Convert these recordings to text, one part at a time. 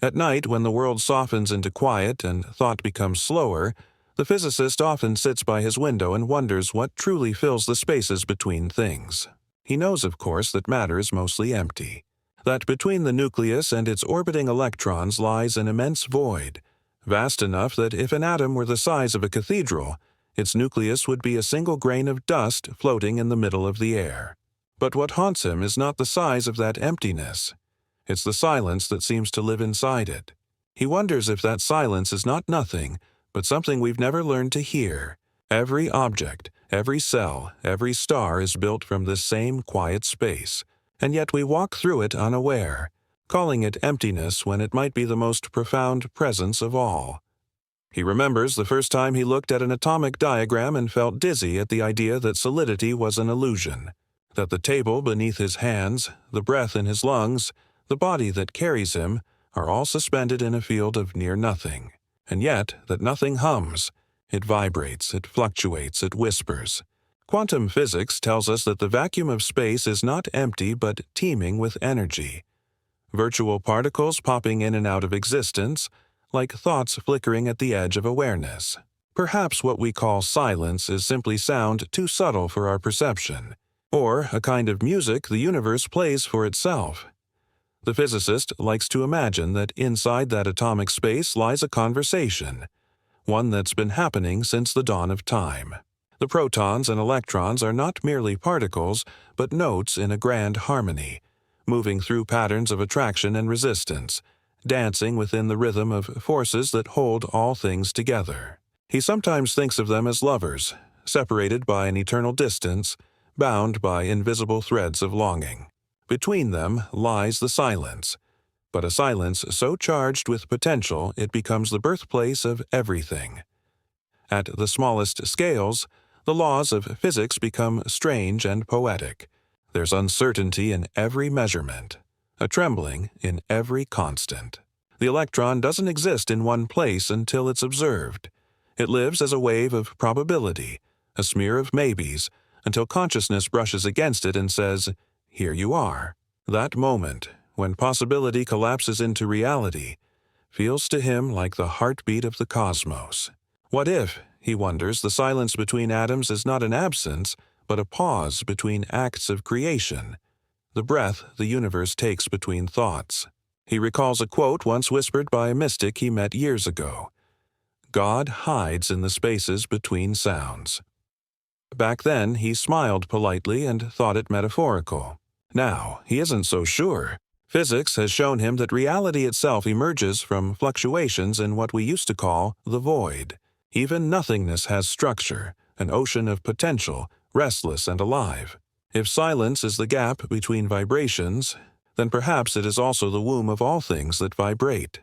At night, when the world softens into quiet and thought becomes slower, the physicist often sits by his window and wonders what truly fills the spaces between things. He knows, of course, that matter is mostly empty, that between the nucleus and its orbiting electrons lies an immense void, vast enough that if an atom were the size of a cathedral, its nucleus would be a single grain of dust floating in the middle of the air. But what haunts him is not the size of that emptiness. It's the silence that seems to live inside it. He wonders if that silence is not nothing, but something we've never learned to hear. Every object, every cell, every star is built from this same quiet space, and yet we walk through it unaware, calling it emptiness when it might be the most profound presence of all. He remembers the first time he looked at an atomic diagram and felt dizzy at the idea that solidity was an illusion, that the table beneath his hands, the breath in his lungs, the body that carries him, are all suspended in a field of near nothing, and yet that nothing hums. It vibrates, it fluctuates, it whispers. Quantum physics tells us that the vacuum of space is not empty but teeming with energy. Virtual particles popping in and out of existence, like thoughts flickering at the edge of awareness. Perhaps what we call silence is simply sound too subtle for our perception, or a kind of music the universe plays for itself. The physicist likes to imagine that inside that atomic space lies a conversation, one that's been happening since the dawn of time. The protons and electrons are not merely particles, but notes in a grand harmony, moving through patterns of attraction and resistance, dancing within the rhythm of forces that hold all things together. He sometimes thinks of them as lovers, separated by an eternal distance, bound by invisible threads of longing. Between them lies the silence, but a silence so charged with potential it becomes the birthplace of everything. At the smallest scales, the laws of physics become strange and poetic. There's uncertainty in every measurement, a trembling in every constant. The electron doesn't exist in one place until it's observed. It lives as a wave of probability, a smear of maybes, until consciousness brushes against it and says, "Here you are." That moment, when possibility collapses into reality, feels to him like the heartbeat of the cosmos. What if, he wonders, the silence between atoms is not an absence, but a pause between acts of creation, the breath the universe takes between thoughts? He recalls a quote once whispered by a mystic he met years ago: "God hides in the spaces between sounds." Back then, he smiled politely and thought it metaphorical. Now, he isn't so sure. Physics has shown him that reality itself emerges from fluctuations in what we used to call the void. Even nothingness has structure, an ocean of potential, restless and alive. If silence is the gap between vibrations, then perhaps it is also the womb of all things that vibrate.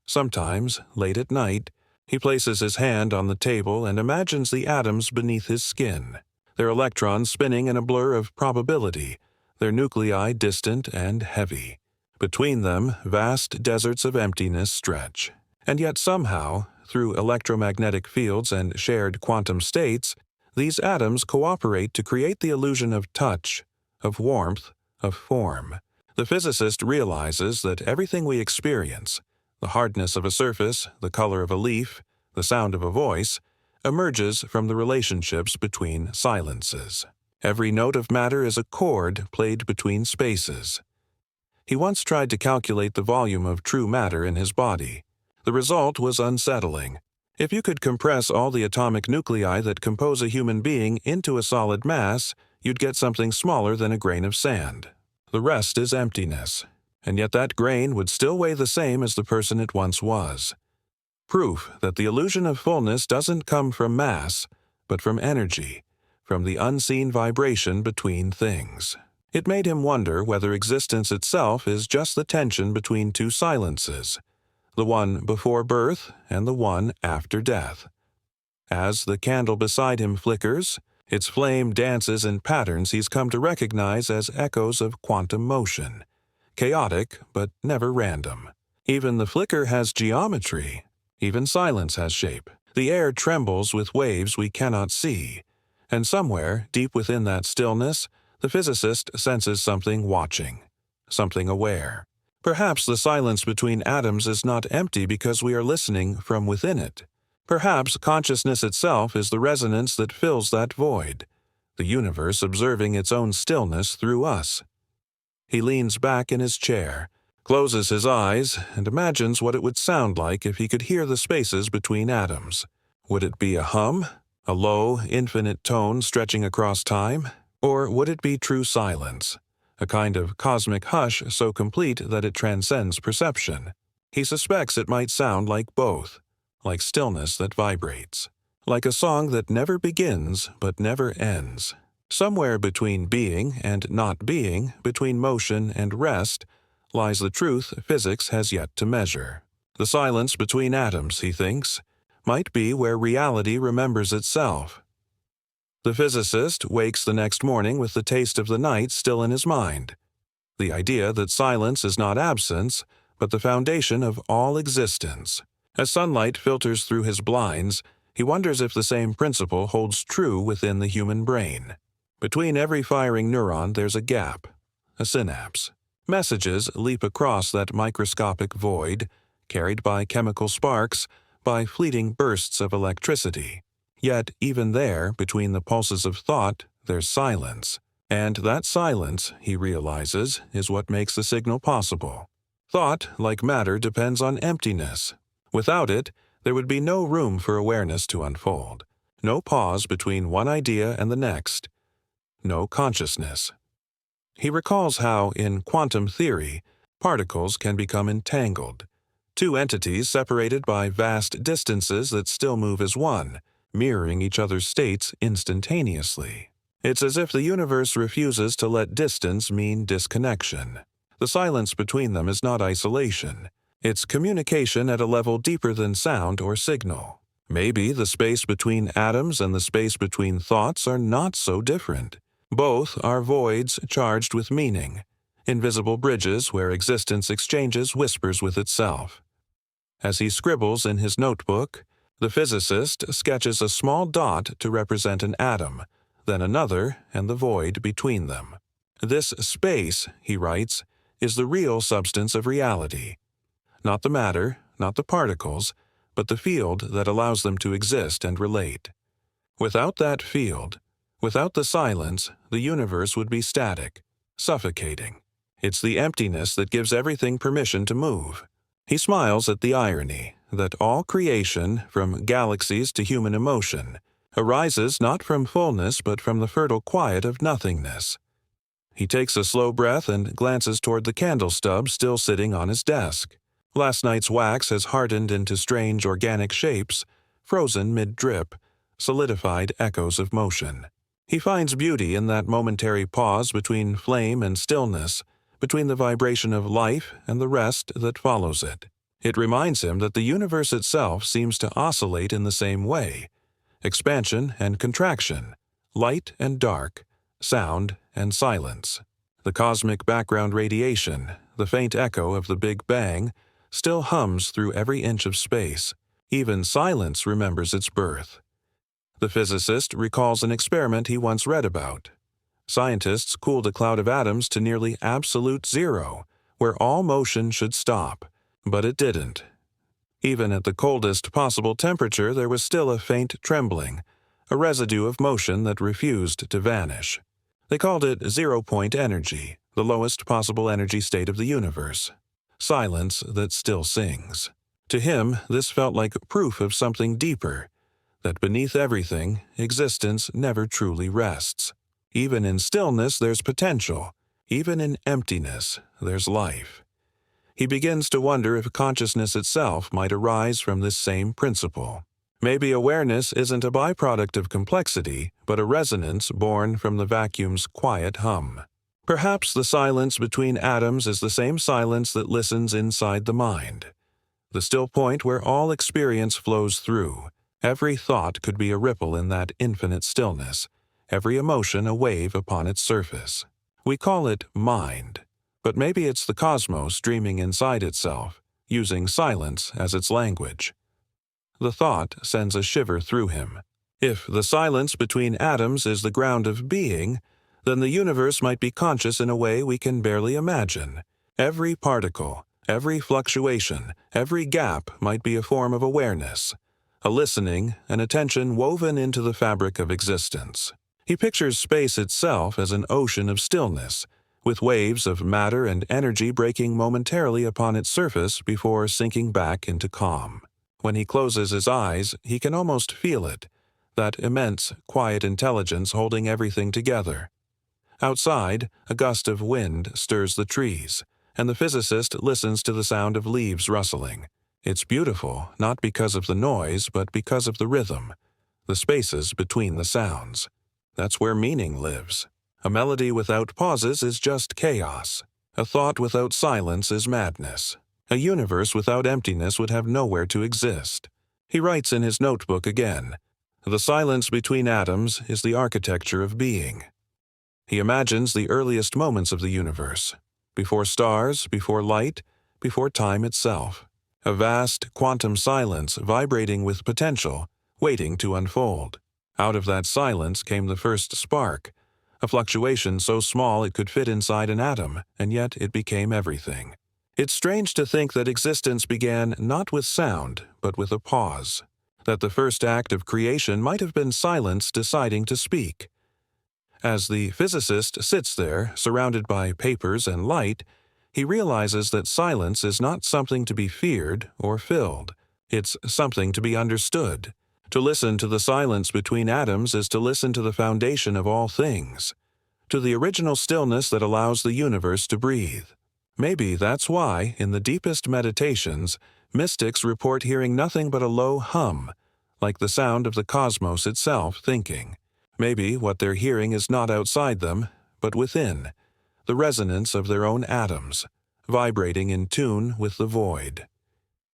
Sometimes, late at night, he places his hand on the table and imagines the atoms beneath his skin, their electrons spinning in a blur of probability, their nuclei distant and heavy. Between them, vast deserts of emptiness stretch. And yet somehow, through electromagnetic fields and shared quantum states, these atoms cooperate to create the illusion of touch, of warmth, of form. The physicist realizes that everything we experience, the hardness of a surface, the color of a leaf, the sound of a voice, emerges from the relationships between silences. Every note of matter is a chord played between spaces. He once tried to calculate the volume of true matter in his body. The result was unsettling. If you could compress all the atomic nuclei that compose a human being into a solid mass, you'd get something smaller than a grain of sand. The rest is emptiness, and yet that grain would still weigh the same as the person it once was. Proof that the illusion of fullness doesn't come from mass, but from energy, from the unseen vibration between things. It made him wonder whether existence itself is just the tension between two silences, the one before birth and the one after death. As the candle beside him flickers, its flame dances in patterns he's come to recognize as echoes of quantum motion, chaotic but never random. Even the flicker has geometry. Even silence has shape. The air trembles with waves we cannot see. And somewhere, deep within that stillness, the physicist senses something watching, something aware. Perhaps the silence between atoms is not empty because we are listening from within it. Perhaps consciousness itself is the resonance that fills that void, the universe observing its own stillness through us. He leans back in his chair, closes his eyes, and imagines what it would sound like if he could hear the spaces between atoms. Would it be a hum, a low, infinite tone stretching across time? Or would it be true silence, a kind of cosmic hush so complete that it transcends perception? He suspects it might sound like both, like stillness that vibrates, like a song that never begins but never ends. Somewhere between being and not being, between motion and rest, lies the truth physics has yet to measure. The silence between atoms, he thinks, might be where reality remembers itself. The physicist wakes the next morning with the taste of the night still in his mind. The idea that silence is not absence, but the foundation of all existence. As sunlight filters through his blinds, he wonders if the same principle holds true within the human brain. Between every firing neuron there's a gap, a synapse. Messages leap across that microscopic void, carried by chemical sparks, by fleeting bursts of electricity. Yet even there, between the pulses of thought, there's silence. And that silence, he realizes, is what makes the signal possible. Thought, like matter, depends on emptiness. Without it, there would be no room for awareness to unfold, no pause between one idea and the next, no consciousness. He recalls how, in quantum theory, particles can become entangled, two entities separated by vast distances that still move as one, mirroring each other's states instantaneously. It's as if the universe refuses to let distance mean disconnection. The silence between them is not isolation. It's communication at a level deeper than sound or signal. Maybe the space between atoms and the space between thoughts are not so different. Both are voids charged with meaning, invisible bridges where existence exchanges whispers with itself. As he scribbles in his notebook, the physicist sketches a small dot to represent an atom, then another and the void between them. This space, he writes, is the real substance of reality. Not the matter, not the particles, but the field that allows them to exist and relate. Without that field, without the silence, the universe would be static, suffocating. It's the emptiness that gives everything permission to move. He smiles at the irony that all creation, from galaxies to human emotion, arises not from fullness but from the fertile quiet of nothingness. He takes a slow breath and glances toward the candle stub still sitting on his desk. Last night's wax has hardened into strange organic shapes, frozen mid-drip, solidified echoes of motion. He finds beauty in that momentary pause between flame and stillness, between the vibration of life and the rest that follows it. It reminds him that the universe itself seems to oscillate in the same way. Expansion and contraction, light and dark, sound and silence. The cosmic background radiation, the faint echo of the Big Bang, still hums through every inch of space. Even silence remembers its birth. The physicist recalls an experiment he once read about. Scientists cooled a cloud of atoms to nearly absolute zero, where all motion should stop. But it didn't. Even at the coldest possible temperature, there was still a faint trembling, a residue of motion that refused to vanish. They called it zero-point energy, the lowest possible energy state of the universe. Silence that still sings. To him, this felt like proof of something deeper, that beneath everything, existence never truly rests. Even in stillness, there's potential. Even in emptiness, there's life. He begins to wonder if consciousness itself might arise from this same principle. Maybe awareness isn't a byproduct of complexity, but a resonance born from the vacuum's quiet hum. Perhaps the silence between atoms is the same silence that listens inside the mind. The still point where all experience flows through. Every thought could be a ripple in that infinite stillness, every emotion a wave upon its surface. We call it mind, but maybe it's the cosmos dreaming inside itself, using silence as its language. The thought sends a shiver through him. If the silence between atoms is the ground of being, then the universe might be conscious in a way we can barely imagine. Every particle, every fluctuation, every gap might be a form of awareness, a listening, an attention woven into the fabric of existence. He pictures space itself as an ocean of stillness, with waves of matter and energy breaking momentarily upon its surface before sinking back into calm. When he closes his eyes, he can almost feel it, that immense, quiet intelligence holding everything together. Outside, a gust of wind stirs the trees, and the physicist listens to the sound of leaves rustling. It's beautiful, not because of the noise, but because of the rhythm, the spaces between the sounds. That's where meaning lives. A melody without pauses is just chaos. A thought without silence is madness. A universe without emptiness would have nowhere to exist. He writes in his notebook again, "The silence between atoms is the architecture of being." He imagines the earliest moments of the universe, before stars, before light, before time itself. A vast quantum silence vibrating with potential, waiting to unfold. Out of that silence came the first spark, a fluctuation so small it could fit inside an atom, and yet it became everything. It's strange to think that existence began not with sound, but with a pause, that the first act of creation might have been silence deciding to speak. As the physicist sits there, surrounded by papers and light, he realizes that silence is not something to be feared or filled. It's something to be understood. To listen to the silence between atoms is to listen to the foundation of all things, to the original stillness that allows the universe to breathe. Maybe that's why, in the deepest meditations, mystics report hearing nothing but a low hum, like the sound of the cosmos itself thinking. Maybe what they're hearing is not outside them, but within, the resonance of their own atoms, vibrating in tune with the void.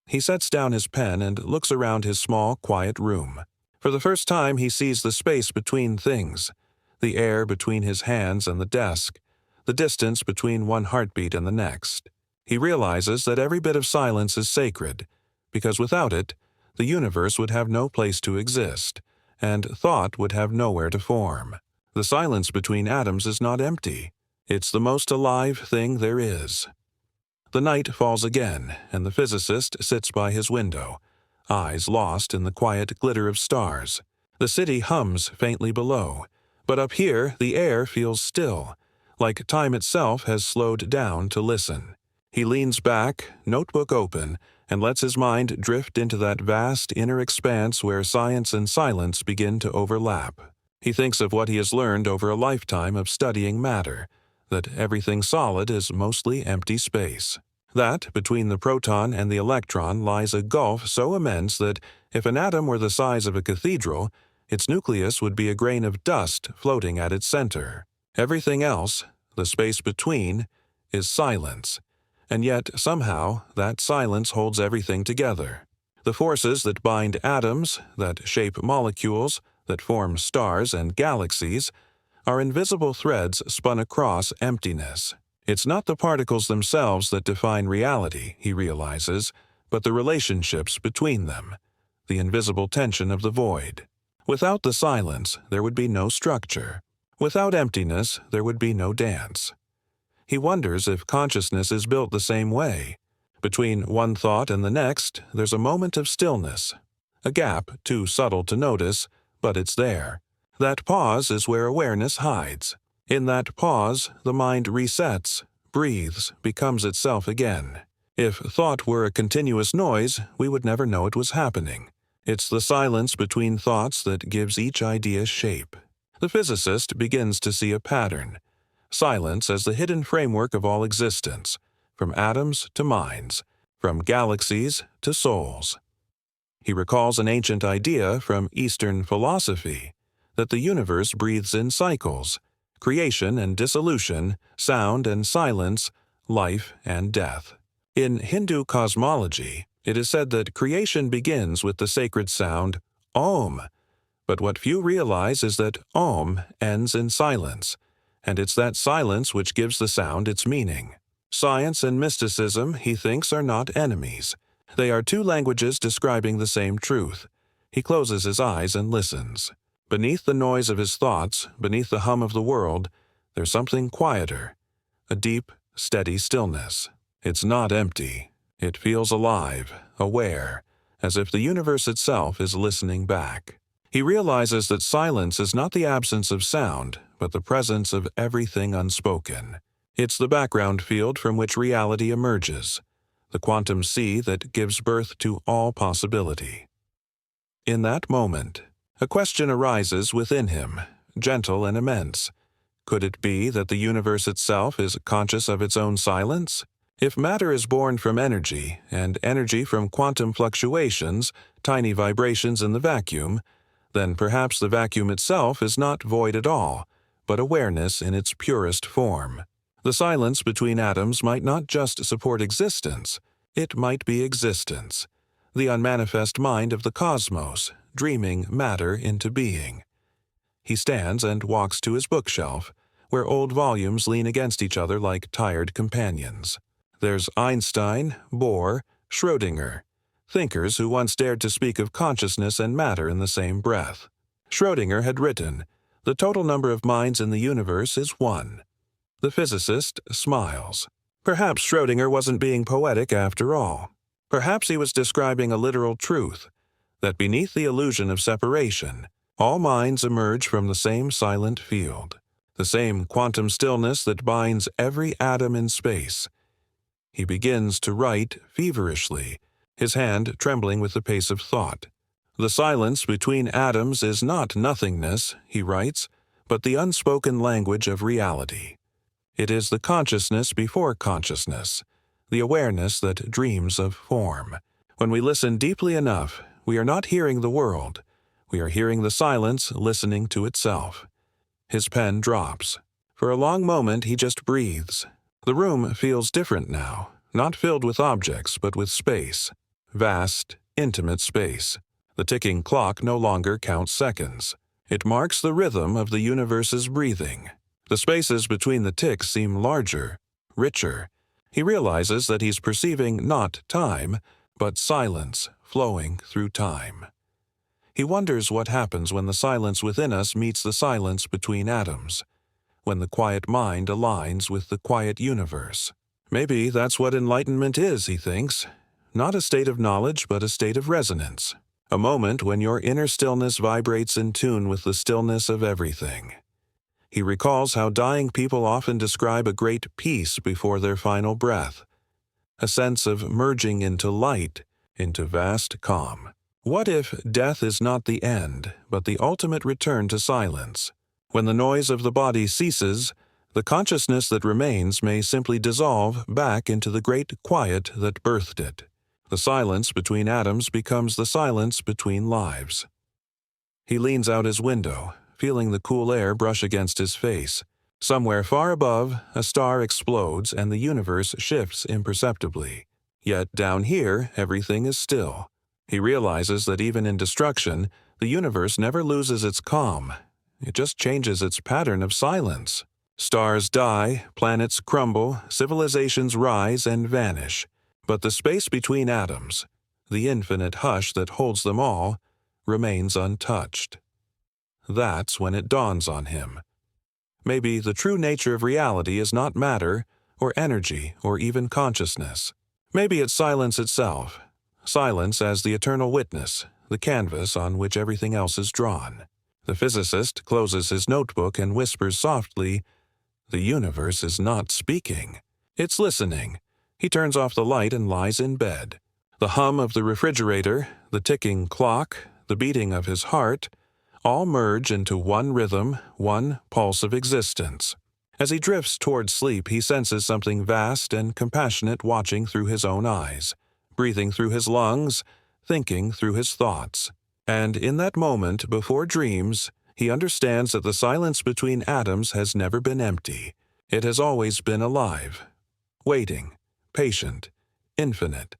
He sets down his pen and looks around his small, quiet room. For the first time he sees the space between things, the air between his hands and the desk, the distance between one heartbeat and the next. He realizes that every bit of silence is sacred, because without it, the universe would have no place to exist, and thought would have nowhere to form. The silence between atoms is not empty. It's the most alive thing there is. The night falls again, and the physicist sits by his window, eyes lost in the quiet glitter of stars. The city hums faintly below, but up here the air feels still, like time itself has slowed down to listen. He leans back, notebook open, and lets his mind drift into that vast inner expanse where science and silence begin to overlap. He thinks of what he has learned over a lifetime of studying matter, that everything solid is mostly empty space. That between the proton and the electron lies a gulf so immense that if an atom were the size of a cathedral, its nucleus would be a grain of dust floating at its center. Everything else, the space between, is silence, and yet somehow that silence holds everything together. The forces that bind atoms, that shape molecules, that form stars and galaxies, are invisible threads spun across emptiness. It's not the particles themselves that define reality, he realizes, but the relationships between them, the invisible tension of the void. Without the silence, there would be no structure. Without emptiness, there would be no dance. He wonders if consciousness is built the same way. Between one thought and the next, there's a moment of stillness, a gap too subtle to notice, but it's there. That pause is where awareness hides. In that pause, the mind resets, breathes, becomes itself again. If thought were a continuous noise, we would never know it was happening. It's the silence between thoughts that gives each idea shape. The physicist begins to see a pattern. Silence as the hidden framework of all existence, from atoms to minds, from galaxies to souls. He recalls an ancient idea from Eastern philosophy, that the universe breathes in cycles, creation and dissolution, sound and silence, life and death. In Hindu cosmology, it is said that creation begins with the sacred sound Om, but what few realize is that Om ends in silence, and it's that silence which gives the sound its meaning. Science and mysticism, he thinks, are not enemies. They are two languages describing the same truth. He closes his eyes and listens. Beneath the noise of his thoughts, beneath the hum of the world, there's something quieter, a deep, steady stillness. It's not empty. It feels alive, aware, as if the universe itself is listening back. He realizes that silence is not the absence of sound, but the presence of everything unspoken. It's the background field from which reality emerges, the quantum sea that gives birth to all possibility. In that moment, a question arises within him, gentle and immense. Could it be that the universe itself is conscious of its own silence? If matter is born from energy, and energy from quantum fluctuations, tiny vibrations in the vacuum, then perhaps the vacuum itself is not void at all, but awareness in its purest form. The silence between atoms might not just support existence, it might be existence, the unmanifest mind of the cosmos, dreaming matter into being. He stands and walks to his bookshelf, where old volumes lean against each other like tired companions. There's Einstein, Bohr, Schrödinger, thinkers who once dared to speak of consciousness and matter in the same breath. Schrödinger had written, "The total number of minds in the universe is one." The physicist smiles. Perhaps Schrödinger wasn't being poetic after all. Perhaps he was describing a literal truth, that beneath the illusion of separation, all minds emerge from the same silent field, the same quantum stillness that binds every atom in space. He begins to write feverishly, his hand trembling with the pace of thought. The silence between atoms is not nothingness, he writes, but the unspoken language of reality. It is the consciousness before consciousness, the awareness that dreams of form. When we listen deeply enough, we are not hearing the world. We are hearing the silence listening to itself. His pen drops. For a long moment he just breathes. The room feels different now, not filled with objects, but with space. Vast, intimate space. The ticking clock no longer counts seconds. It marks the rhythm of the universe's breathing. The spaces between the ticks seem larger, richer. He realizes that he's perceiving not time, but silence flowing through time. He wonders what happens when the silence within us meets the silence between atoms, when the quiet mind aligns with the quiet universe. Maybe that's what enlightenment is, he thinks. Not a state of knowledge, but a state of resonance. A moment when your inner stillness vibrates in tune with the stillness of everything. He recalls how dying people often describe a great peace before their final breath, a sense of merging into light, into vast calm. What if death is not the end, but the ultimate return to silence? When the noise of the body ceases, the consciousness that remains may simply dissolve back into the great quiet that birthed it. The silence between atoms becomes the silence between lives. He leans out his window, feeling the cool air brush against his face. Somewhere far above, a star explodes and the universe shifts imperceptibly. Yet down here, everything is still. He realizes that even in destruction, the universe never loses its calm. It just changes its pattern of silence. Stars die, planets crumble, civilizations rise and vanish. But the space between atoms, the infinite hush that holds them all, remains untouched. That's when it dawns on him. Maybe the true nature of reality is not matter, or energy, or even consciousness. Maybe it's silence itself. Silence as the eternal witness, the canvas on which everything else is drawn. The physicist closes his notebook and whispers softly, "The universe is not speaking. It's listening." He turns off the light and lies in bed. The hum of the refrigerator, the ticking clock, the beating of his heart, all merge into one rhythm, one pulse of existence. As he drifts toward sleep, he senses something vast and compassionate watching through his own eyes, breathing through his lungs, thinking through his thoughts. And in that moment, before dreams, he understands that the silence between atoms has never been empty. It has always been alive, waiting, patient, infinite.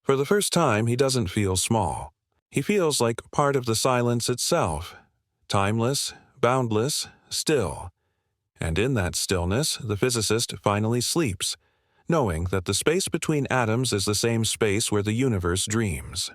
For the first time, he doesn't feel small. He feels like part of the silence itself, timeless, boundless, still. And in that stillness, the physicist finally sleeps, knowing that the space between atoms is the same space where the universe dreams.